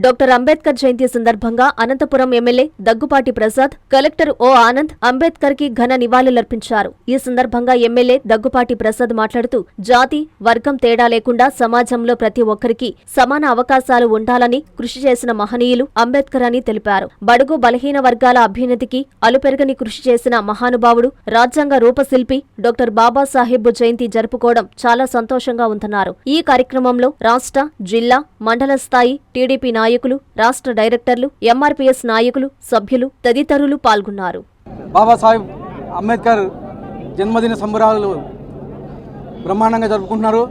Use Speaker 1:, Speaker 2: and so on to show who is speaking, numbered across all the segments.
Speaker 1: Doctor Ambedkar జయంతి సందర్భంగా Anantapuram MLA Daggubati Prasad, collector ఓ ఆనంద్ అంబేద్కర్ కి ఘన నివాళులర్పించారు. ఈ సందర్భంగా ఎమ్మెల్యే దగ్గుపాటి ప్రసాద్ మాట్లాడుతూ జాతి, వర్గం తేడా లేకుండా సమాజంలో ప్రతి ఒక్కరికి సమాన అవకాశాలు ఉండాలని కృషి చేసిన మహనీయులు అంబేద్కర్ అని తెలిపారు. బడుగు బలహీన వర్గాల అభ్యున్నతికి అలుపెరగని కృషి చేసిన మహానుభావుడు, రాజ్యాంగ రూపశిల్పి డాక్టర్ బాబాసాహెబ్ జయంతి జరుపుకోవడం చాలా సంతోషంగా ఉందన్నారు. ఈ కార్యక్రమంలో రాష్ట్ర, జిల్లా, మండల స్థాయి టీడీపీ నాయకులు, రాష్ట్ర డైరెక్టర్లు, ఎంఆర్పీఎస్ నాయకులు, సభ్యులు తదితరులు పాల్గొన్నారు.
Speaker 2: బాబాసాహెబ్ అంబేద్కర్ జన్మదిన సంబరాలు బ్రహ్మాండంగా జరుపుకుంటున్నారు.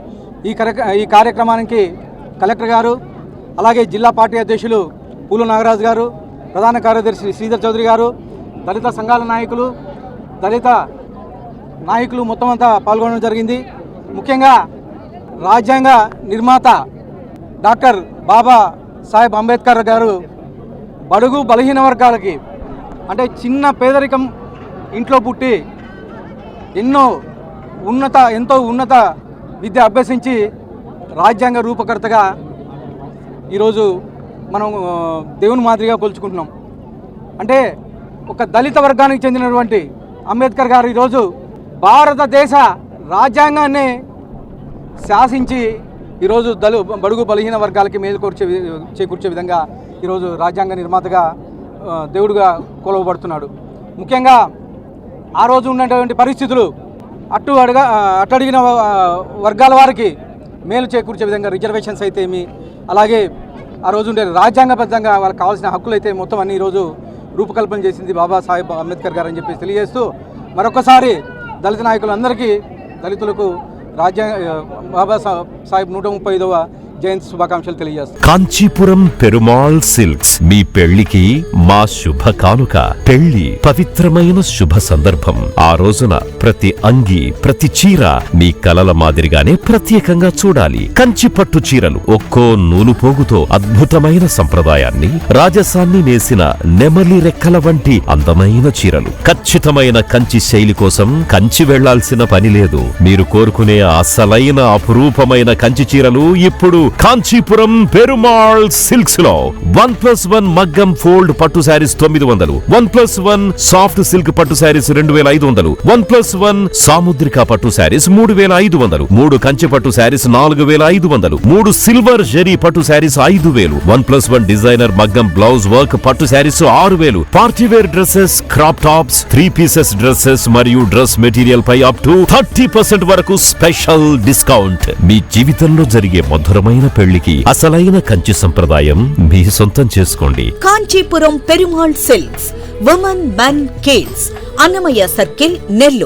Speaker 2: ఈ కార్యక్రమానికి కలెక్టర్ గారు, అలాగే జిల్లా పార్టీ అధ్యక్షులు పూలు నాగరాజు గారు, ప్రధాన కార్యదర్శి శ్రీధర్ చౌదరి గారు, దళిత సంఘాల నాయకులు, దళిత నాయకులు మొత్తం అంతా పాల్గొనడం జరిగింది. ముఖ్యంగా రాజ్యాంగ నిర్మాత డాక్టర్ బాబా సాహెబ్ అంబేద్కర్ గారు బడుగు బలహీన వర్గాలకి, అంటే చిన్న పేదరికం ఇంట్లో పుట్టి ఎంతో ఉన్నత విద్య అభ్యసించి రాజ్యాంగ రూపకర్తగా ఈరోజు మనం దేవుని మాదిరిగా కొలుచుకుంటున్నాం. అంటే ఒక దళిత వర్గానికి చెందినటువంటి అంబేద్కర్ గారు ఈరోజు భారతదేశ రాజ్యాంగాన్ని శాసించి ఈరోజు బడుగు బలహీన వర్గాలకి మేలు చేకూర్చే విధంగా ఈరోజు రాజ్యాంగ నిర్మాతగా దేవుడుగా కొలవబడుతున్నాడు. ముఖ్యంగా ఆ రోజు ఉన్నటువంటి పరిస్థితులు అట్టడిగిన వర్గాల వారికి మేలు చేకూర్చే విధంగా రిజర్వేషన్స్ అయితే ఏమి, అలాగే ఆ రోజు ఉండే రాజ్యాంగబద్ధంగా వాళ్ళకి కావాల్సిన హక్కులు అయితే మొత్తం అన్ని ఈరోజు రూపకల్పన చేసింది బాబాసాహెబ్ అంబేద్కర్ గారు అని చెప్పేసి తెలియజేస్తూ, మరొకసారి దళిత నాయకులందరికీ, దళితులకు బాబాసాహెబ్ 135వ జయంతి శుభాకాంక్షలు తెలియజేస్తాం.
Speaker 3: కాంచీపురం పెరుమాళ్ సిల్క్స్ మీ పెళ్లికి మా శుభ కానుక. పెళ్లి పవిత్రమైన శుభ సందర్భం. ఆ రోజున ప్రతి అంగి, ప్రతి చీర మీ కలల మాదిరిగానే ప్రత్యేకంగా చూడాలి. కంచి పట్టు చీరలు ఒక్కో నూలు పోగుతో అద్భుతమైన సంప్రదాయాన్ని, రాజసాన్ని నేసిన నెమలి రెక్కల వంటి అందమైన చీరలు. ఖచ్చితమైన కంచి శైలి కోసం కంచి వెళ్లాల్సిన పని లేదు. మీరు కోరుకునే అసలైన అపురూపమైన కంచి చీరలు ఇప్పుడు కాంచీపురం పెరుమాళ్ సిల్క్స్ లో 1+1 మగ్గం ఫోల్డ్ పట్టు శారీస్ 900, 1+1 సాఫ్ట్ సిల్క్ పట్టు శారీస్ 2500, 1+1 సాముద్రిక పట్టు శారీస్ 3500, 3 కంచి పట్టు శారీస్ 4500, 3 సిల్వర్ జరీ పట్టు శారీస్ 5000, 1+1 డిజైనర్ మగ్గం బ్లౌజ్ వర్క్ పట్టు sarees 6000, partywear dresses, crop tops, 3 pieces dresses మరియు డ్రెస్ మెటీరియల్ పై అప్ టు 30% వరకు స్పెషల్ డిస్కౌంట్. మీ జీవితంలో జరిగే మధురమైన పెళ్లికి అసలైన కంచి సంప్రదాయం మీ సొంతం చేసుకోండి.
Speaker 4: Kanchipuram Perumal silks, women, men, kids, Annamayya circle, Nellore.